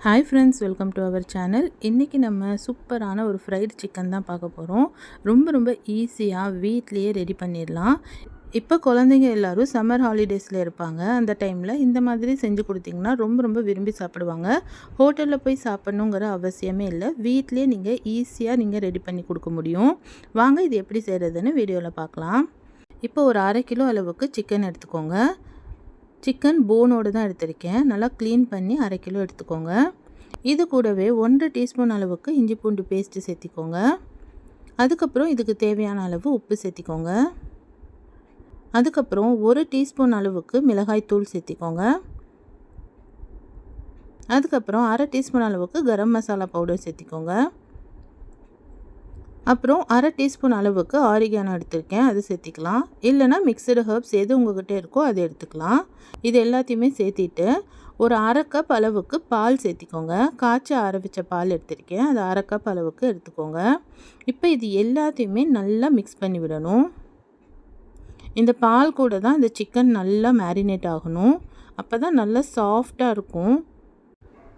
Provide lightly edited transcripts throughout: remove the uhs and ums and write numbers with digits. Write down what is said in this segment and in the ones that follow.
Hi friends, welcome to our channel. இன்றைக்கி நம்ம சூப்பரான ஒரு ஃப்ரைடு சிக்கன் தான் பார்க்க போகிறோம். ரொம்ப ஈஸியாக வீட்லேயே ரெடி பண்ணிடலாம். இப்போ குழந்தைங்க எல்லோரும் சம்மர் ஹாலிடேஸில் இருப்பாங்க. அந்த டைமில் இந்த மாதிரி செஞ்சு கொடுத்திங்கன்னா ரொம்ப விரும்பி சாப்பிடுவாங்க. ஹோட்டலில் போய் சாப்பிட்ணுங்கிற அவசியமே இல்லை. வீட்லேயே நீங்கள் ஈஸியாக ரெடி பண்ணி கொடுக்க முடியும். வாங்க இது எப்படி செய்கிறதுன்னு வீடியோவில் பார்க்கலாம். இப்போ ஒரு 1/2 கிலோ அளவுக்கு சிக்கன் எடுத்துக்கோங்க. சிக்கன் போனோடு தான் எடுத்திருக்கேன். நல்லா க்ளீன் பண்ணி 1/2 கிலோ எடுத்துக்கோங்க. இது கூடவே 1 டீஸ்பூன் அளவுக்கு இஞ்சி பூண்டு பேஸ்ட்டு சேர்த்திக்கோங்க. அதுக்கப்புறம் இதுக்கு தேவையான அளவு உப்பு சேர்த்திக்கோங்க. அதுக்கப்புறம் 1 டீஸ்பூன் அளவுக்கு மிளகாய் தூள் சேர்த்திக்கோங்க. அதுக்கப்புறம் 1/2 டீஸ்பூன் அளவுக்கு கரம் மசாலா பவுடர் சேர்த்திக்கோங்க. அப்புறம் 1/2 டீஸ்பூன் அளவுக்கு ஆரிகானோ எடுத்திருக்கேன், அது சேர்த்திக்கலாம். இல்லைனா மிக்சடு ஹர்ப்ஸ் எது உங்கள்கிட்ட இருக்கோ அது எடுத்துக்கலாம். இது எல்லாத்தையுமே சேர்த்திட்டு ஒரு 1/2 கப் அளவுக்கு பால் சேர்த்திக்கோங்க. காய்ச்சி ஆற வச்ச பால் எடுத்திருக்கேன், அது 1/2 கப் அளவுக்கு எடுத்துக்கோங்க. இப்போ இது எல்லாத்தையுமே நல்லா மிக்ஸ் பண்ணி விடணும். இந்த பால் கூட தான் இந்த சிக்கன் நல்லா மேரினேட் ஆகணும். அப்போ தான் நல்லா சாஃப்டாக இருக்கும்.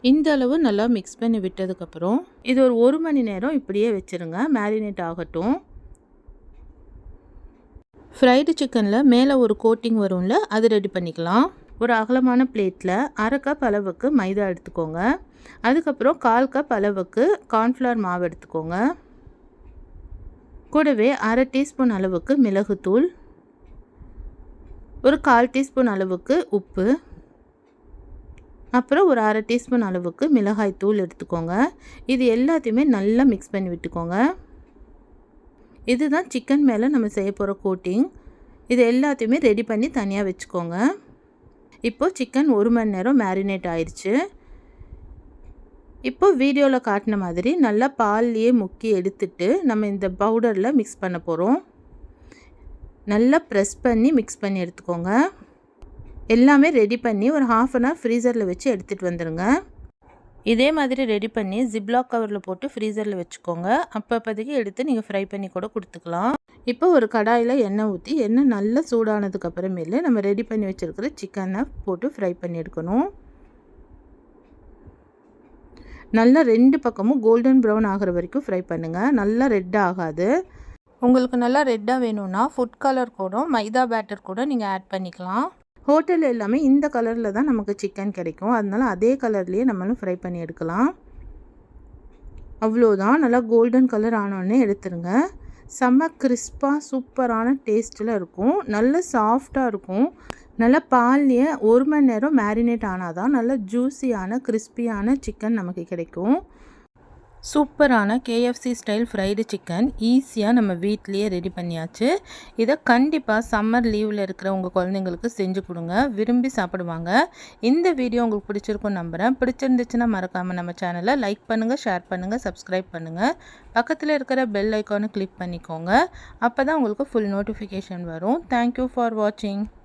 இந்த அளவு நல்லா மிக்ஸ் பண்ணி விட்டதுக்கப்புறம் இது ஒரு 1 மணி நேரம் இப்படியே வச்சுருங்க, மேரினேட் ஆகட்டும். ஃப்ரைடு சிக்கனில் மேலே ஒரு கோட்டிங் வரும்ல, அது ரெடி பண்ணிக்கலாம். ஒரு அகலமான பிளேட்டில் 1/2 கப் அளவுக்கு மைதா எடுத்துக்கோங்க. அதுக்கப்புறம் 1/4 கப் அளவுக்கு கார்ன்ஃப்ளவர் மாவு எடுத்துக்கோங்க. கூடவே 1/2 டீஸ்பூன் அளவுக்கு மிளகுத்தூள், ஒரு 1/4 டீஸ்பூன் அளவுக்கு உப்பு, அப்புறம் ஒரு 1/2 டீஸ்பூன் அளவுக்கு மிளகாய் தூள் எடுத்துக்கோங்க. இது எல்லாத்தையுமே நல்லா மிக்ஸ் பண்ணி விட்டுக்கோங்க. இதுதான் சிக்கன் மேலே நம்ம செய்ய போகிற கோட்டிங். இது எல்லாத்தையுமே ரெடி பண்ணி தனியாக வச்சுக்கோங்க. இப்போது சிக்கன் 1 மணி நேரம் மேரினேட் ஆயிடுச்சு. இப்போ வீடியோவில் காட்டின மாதிரி நல்லா பால்லையே முக்கி எடுத்துட்டு நம்ம இந்த பவுடரில் மிக்ஸ் பண்ண போகிறோம். நல்லா ப்ரெஸ் பண்ணி மிக்ஸ் பண்ணி எடுத்துக்கோங்க. எல்லாமே ரெடி பண்ணி ஒரு 1/2 அன் ஹவர் ஃப்ரீசரில் வச்சு எடுத்துகிட்டு வந்துடுங்க. இதே மாதிரி ரெடி பண்ணி ஜிப்லாக் கவரில் போட்டு ஃப்ரீசரில் வச்சுக்கோங்க. அப்போதைக்கு எடுத்து நீங்கள் ஃப்ரை பண்ணி கூட கொடுத்துக்கலாம். இப்போ ஒரு கடாயில் எண்ணெய் ஊற்றி எண்ணெய் நல்லா சூடானதுக்கு அப்புறமேல நம்ம ரெடி பண்ணி வச்சுருக்கிற சிக்கனை போட்டு ஃப்ரை பண்ணி எடுக்கணும். நல்லா 2 பக்கமும் கோல்டன் ப்ரௌன் ஆகிற வரைக்கும் ஃப்ரை பண்ணுங்கள். நல்லா ரெட் ஆகாது. உங்களுக்கு நல்லா ரெட்டாக வேணும்னா ஃபுட் கலர் கூட மைதா பேட்டர் கூட நீங்கள் ஆட் பண்ணிக்கலாம். ஹோட்டலில் எல்லாமே இந்த கலரில் தான் நமக்கு சிக்கன் கிடைக்கும். அதனால அதே கலர்லேயே நம்மளும் ஃப்ரை பண்ணி எடுக்கலாம். அவ்வளோதான், நல்லா கோல்டன் கலர் ஆனோடனே எடுத்துருங்க. செம்ம கிறிஸ்பாக சூப்பரான டேஸ்ட்டில் இருக்கும். நல்ல சாஃப்டாக இருக்கும். நல்லா பால்லையே 1 மணி நேரம் மேரினேட் ஆனால் தான் நல்ல ஜூஸியான கிறிஸ்பியான சிக்கன் நமக்கு கிடைக்கும். சூப்பரான KFC ஸ்டைல் ஃப்ரைடு சிக்கன் ஈஸியாக நம்ம வீட்லேயே ரெடி பண்ணியாச்சு. இதை கண்டிப்பாக சம்மர் லீவில் இருக்கிற உங்கள் குழந்தைங்களுக்கு செஞ்சு கொடுங்க, விரும்பி சாப்பிடுவாங்க. இந்த வீடியோ உங்களுக்கு பிடிச்சிருக்குன்னு நம்புகிறேன். பிடிச்சிருந்துச்சுன்னா மறக்காமல் நம்ம சேனலை லைக் பண்ணுங்கள், ஷேர் பண்ணுங்கள், சப்ஸ்கிரைப் பண்ணுங்கள். பக்கத்தில் இருக்கிற பெல் ஐக்கானை கிளிக் பண்ணிக்கோங்க. அப்போ தான் உங்களுக்கு ஃபுல் நோட்டிஃபிகேஷன் வரும். தேங்க்யூ ஃபார் வாட்சிங்.